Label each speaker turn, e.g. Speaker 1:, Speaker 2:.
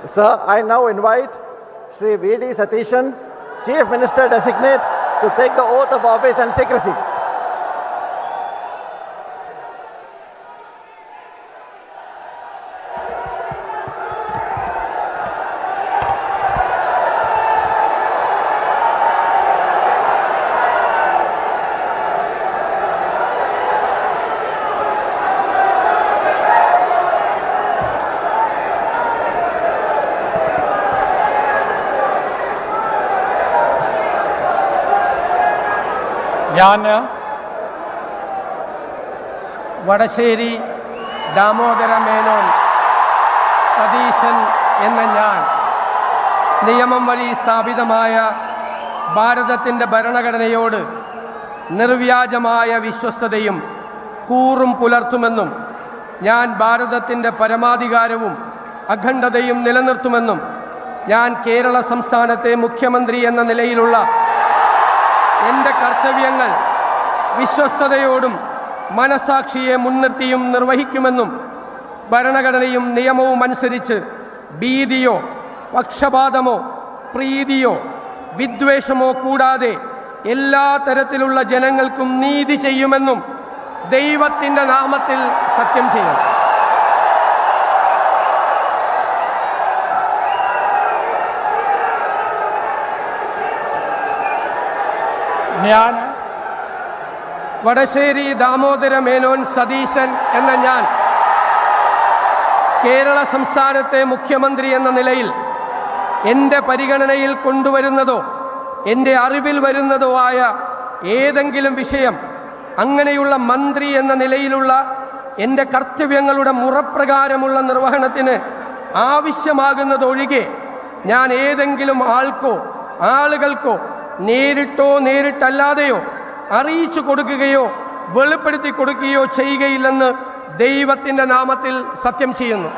Speaker 1: Sir, I now invite Shri V.D. Satishan, Chief Minister Designate, to take the oath of office and secrecy.
Speaker 2: ഞാൻ വടശ്ശേരി ദാമോദര മേനോൻ സതീശൻ എന്ന ഞാൻ നിയമം വഴി സ്ഥാപിതമായ ഭാരതത്തിൻ്റെ ഭരണഘടനയോട് നിർവ്യാജമായ വിശ്വസ്തതയും കൂറും പുലർത്തുമെന്നും ഞാൻ ഭാരതത്തിൻ്റെ പരമാധികാരവും അഖണ്ഡതയും നിലനിർത്തുമെന്നും ഞാൻ കേരള സംസ്ഥാനത്തെ മുഖ്യമന്ത്രി എന്ന നിലയിലുള്ള എൻ്റെ കർത്തവ്യങ്ങൾ വിശ്വസ്തയോടും മനസാക്ഷിയെ മുൻനിർത്തിയും നിർവഹിക്കുമെന്നും ഭരണഘടനയും നിയമവും അനുസരിച്ച് ഭീതിയോ പക്ഷപാതമോ പ്രീതിയോ വിദ്വേഷമോ കൂടാതെ എല്ലാ തരത്തിലുള്ള ജനങ്ങൾക്കും നീതി ചെയ്യുമെന്നും ദൈവത്തിൻ്റെ നാമത്തിൽ സത്യം ചെയ്യും. ഞാൻ വടശ്ശേരി ദാമോദര മേനോൻ സതീശൻ എന്ന ഞാൻ കേരള സംസ്ഥാനത്തെ മുഖ്യമന്ത്രി എന്ന നിലയിൽ എൻ്റെ പരിഗണനയിൽ കൊണ്ടുവരുന്നതോ എൻ്റെ അറിവിൽ വരുന്നതോ ആയ ഏതെങ്കിലും വിഷയം അങ്ങനെയുള്ള മന്ത്രി എന്ന നിലയിലുള്ള എൻ്റെ കർത്തവ്യങ്ങളുടെ മുറപ്രകാരമുള്ള നിർവഹണത്തിന് ആവശ്യമാകുന്നതൊഴികെ ഞാൻ ഏതെങ്കിലും ആൾക്കോ ആളുകൾക്കോ നേരിട്ടോ നേരിട്ടല്ലാതെയോ അറിയിച്ചു കൊടുക്കുകയോ വെളിപ്പെടുത്തി കൊടുക്കുകയോ ചെയ്യുകയില്ലെന്ന് ദൈവത്തിൻ്റെ നാമത്തിൽ സത്യം ചെയ്യുന്നു.